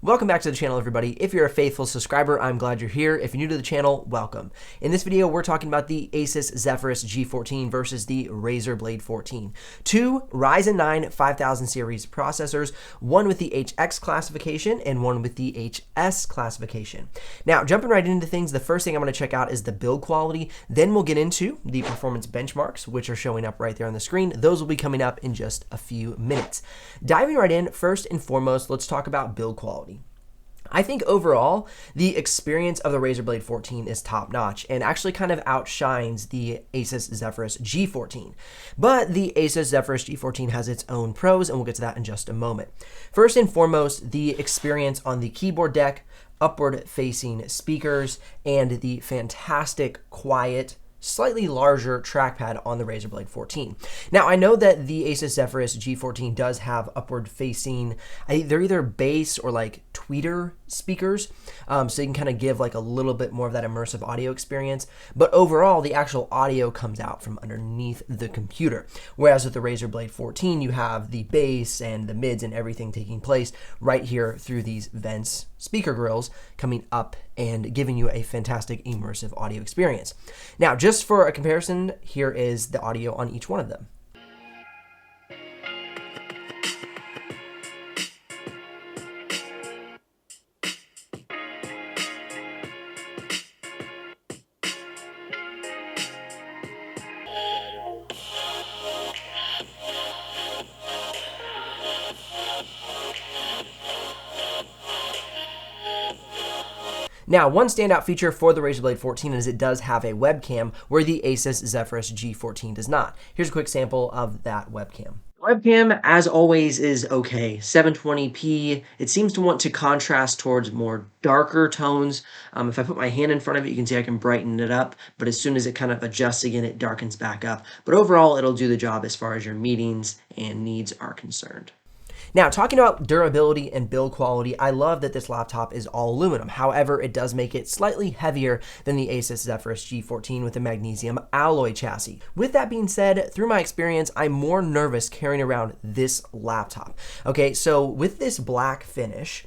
Welcome back to the channel, everybody. If you're a faithful subscriber, I'm glad you're here. If you're new to the channel, welcome. In this video, we're talking about the Asus Zephyrus G14 versus the Razer Blade 14. Two Ryzen 9 5000 series processors, one with the HX classification and one with the HS classification. Now, jumping right into things, the first thing I'm going to check out is the build quality. Then we'll get into the performance benchmarks, which are showing up right there on the screen. Those will be coming up in just a few minutes. Diving right in, first and foremost, let's talk about build quality. I think overall, the experience of the Razer Blade 14 is top-notch and actually kind of outshines the Asus Zephyrus G14. But the Asus Zephyrus G14 has its own pros, and we'll get to that in just a moment. First and foremost, the experience on the keyboard deck, upward-facing speakers, and the fantastic, quiet, slightly larger trackpad on the Razer Blade 14. Now, I know that the Asus Zephyrus G14 does have upward-facing, they're either bass or like tweeter speakers, so you can kind of give like a little bit more of that immersive audio experience, but overall, the actual audio comes out from underneath the computer. Whereas with the Razer Blade 14, you have the bass and the mids and everything taking place right here through these vents, speaker grills coming up and giving you a fantastic immersive audio experience. Now, just for a comparison, here is the audio on each one of them. Now, one standout feature for the Razer Blade 14 is it does have a webcam where the Asus Zephyrus G14 does not. Here's a quick sample of that webcam. Webcam, as always, is okay. 720p. It seems to want to contrast towards more darker tones. If I put my hand in front of it, you can see I can brighten it up, but as soon as it kind of adjusts again, it darkens back up. But overall, it'll do the job as far as your meetings and needs are concerned. Now, talking about durability and build quality, I love that this laptop is all aluminum. However, it does make it slightly heavier than the Asus Zephyrus G14 with a magnesium alloy chassis. With that being said, through my experience, I'm more nervous carrying around this laptop. Okay, so with this black finish,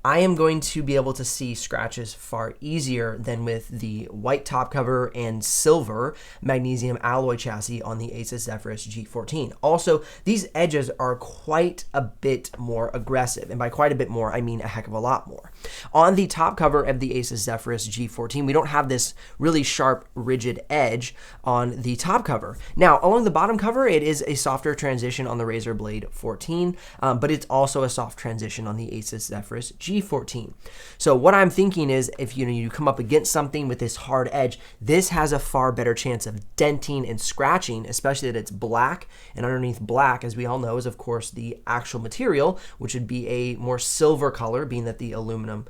I am going to be able to see scratches far easier than with the white top cover and silver magnesium alloy chassis on the Asus Zephyrus G14. Also, these edges are quite a bit more aggressive, and by quite a bit more, I mean a heck of a lot more. On the top cover of the Asus Zephyrus G14, we don't have this really sharp, rigid edge on the top cover. Now, along the bottom cover, it is a softer transition on the Razer Blade 14, but it's also a soft transition on the Asus Zephyrus G14. So what I'm thinking is if you come up against something with this hard edge, this has a far better chance of denting and scratching, especially that it's black, and underneath black, as we all know, is of course the actual material, which would be a more silver color, being that the aluminum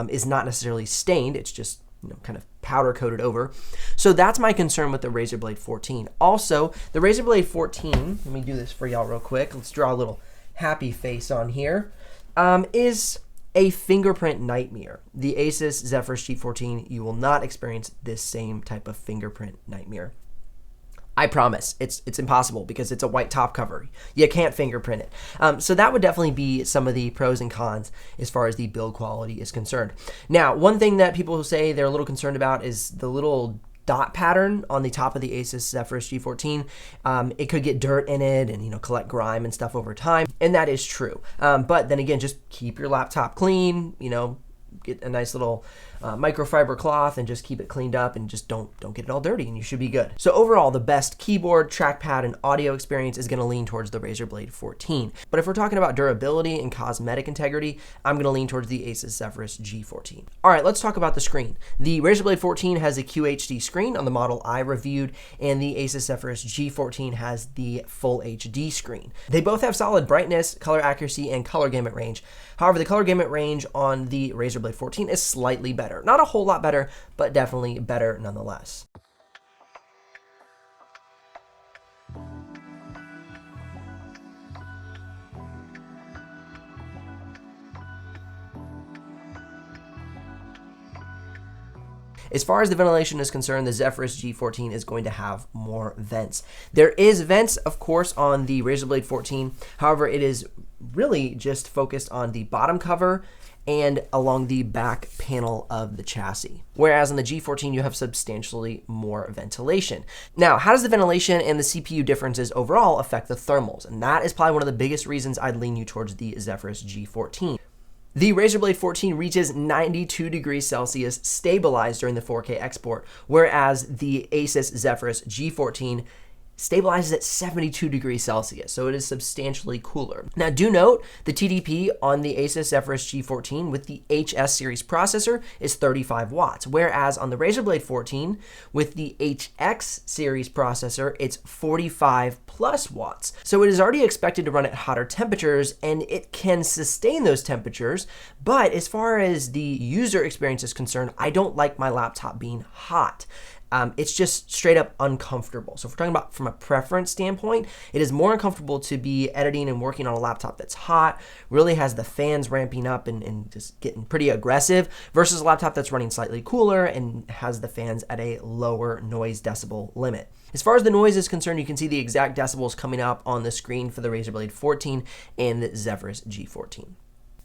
is not necessarily stained, it's just kind of powder coated over. So that's my concern with the Razer Blade 14. Also, the Razer Blade 14, let me do this for y'all real quick. Let's draw a little happy face on here. Is a fingerprint nightmare. The Asus Zephyrus G14, you will not experience this same type of fingerprint nightmare. I promise. It's impossible because it's a white top cover. You can't fingerprint it. So that would definitely be some of the pros and cons as far as the build quality is concerned. Now, one thing that people say they're a little concerned about is the little dot pattern on the top of the Asus Zephyrus G14. It could get dirt in it and collect grime and stuff over time, and that is true. But then again, just keep your laptop clean, get a nice little microfiber cloth and just keep it cleaned up and just don't get it all dirty and you should be good. So overall, the best keyboard, trackpad, and audio experience is going to lean towards the Razer Blade 14. But if we're talking about durability and cosmetic integrity, I'm going to lean towards the Asus Zephyrus G14. All right, let's talk about the screen. The Razer Blade 14 has a QHD screen on the model I reviewed, and the Asus Zephyrus G14 has the full HD screen. They both have solid brightness, color accuracy, and color gamut range. However, the color gamut range on the Razer Blade 14 is slightly better. Not a whole lot better, but definitely better nonetheless. As far as the ventilation is concerned, the Zephyrus G14 is going to have more vents. There is vents, of course, on the Razer Blade 14. However, it is really just focused on the bottom cover and along the back panel of the chassis. Whereas on the G14, you have substantially more ventilation. Now, how does the ventilation and the CPU differences overall affect the thermals? And that is probably one of the biggest reasons I'd lean you towards the Zephyrus G14. The Razer Blade 14 reaches 92 degrees Celsius stabilized during the 4K export, whereas the Asus Zephyrus G14 stabilizes at 72 degrees Celsius, so it is substantially cooler. Now do note the TDP on the Asus Zephyrus G14 with the HS series processor is 35 watts, whereas on the Razer Blade 14 with the HX series processor, it's 45 plus watts. So it is already expected to run at hotter temperatures, and it can sustain those temperatures, but as far as the user experience is concerned, I don't like my laptop being hot. It's just straight up uncomfortable. So if we're talking about from a preference standpoint, it is more uncomfortable to be editing and working on a laptop that's hot, really has the fans ramping up and just getting pretty aggressive, versus a laptop that's running slightly cooler and has the fans at a lower noise decibel limit. As far as the noise is concerned, you can see the exact decibels coming up on the screen for the Razer Blade 14 and the Zephyrus G14.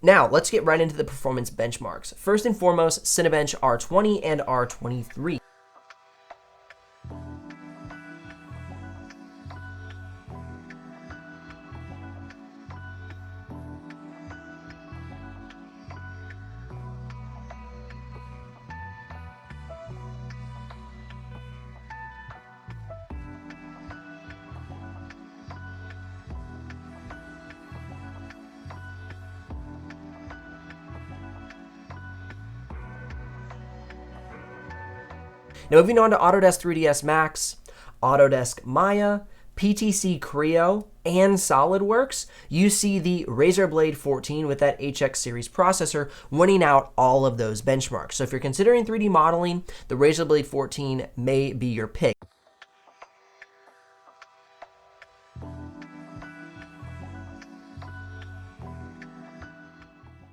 Now, let's get right into the performance benchmarks. First and foremost, Cinebench R20 and R23. Now moving on to Autodesk 3ds Max, Autodesk Maya, PTC Creo, and SolidWorks, you see the Razer Blade 14 with that HX series processor winning out all of those benchmarks. So if you're considering 3D modeling, the Razer Blade 14 may be your pick.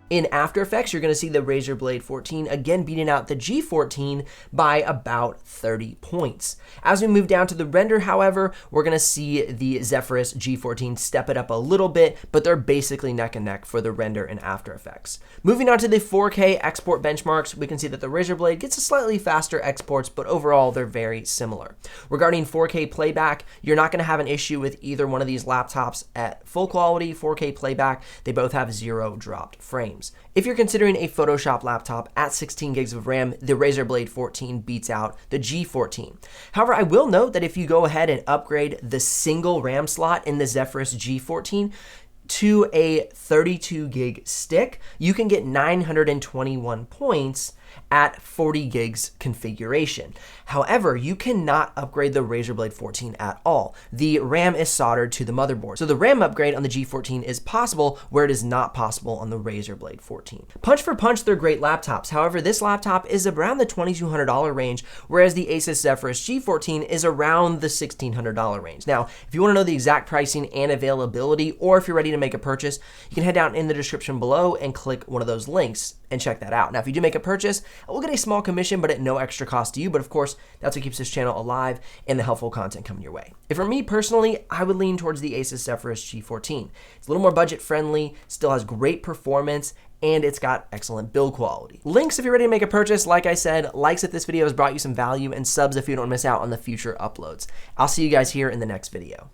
In After Effects, you're going to see the Razer Blade 14 again beating out the G14 by about 30 points. As we move down to the render, however, we're going to see the Zephyrus G14 step it up a little bit, but they're basically neck and neck for the render in After Effects. Moving on to the 4K export benchmarks, we can see that the Razer Blade gets a slightly faster exports, but overall they're very similar. Regarding 4K playback, you're not going to have an issue with either one of these laptops at full quality 4K playback. They both have 0 dropped frames. If you're considering a Photoshop laptop at 16 gigs of RAM, the Razer Blade 14 beats out the G14. However, I will note that if you go ahead and upgrade the single RAM slot in the Zephyrus G14 to a 32 gig stick, you can get 921 points at 40 gigs configuration. However, you cannot upgrade the Razer Blade 14 at all. The RAM is soldered to the motherboard. So the RAM upgrade on the G14 is possible where it is not possible on the Razer Blade 14. Punch for punch, they're great laptops. However, this laptop is around the $2,200 range, whereas the Asus Zephyrus G14 is around the $1,600 range. Now, if you want to know the exact pricing and availability, or if you're ready to make a purchase, you can head down in the description below and click one of those links and check that out. Now, if you do make a purchase, we'll get a small commission, but at no extra cost to you. But of course, that's what keeps this channel alive and the helpful content coming your way. If for me personally, I would lean towards the Asus Zephyrus G14. It's a little more budget friendly, still has great performance, and it's got excellent build quality. Links if you're ready to make a purchase. Like I said, likes if this video has brought you some value, and subs if you don't miss out on the future uploads. I'll see you guys here in the next video.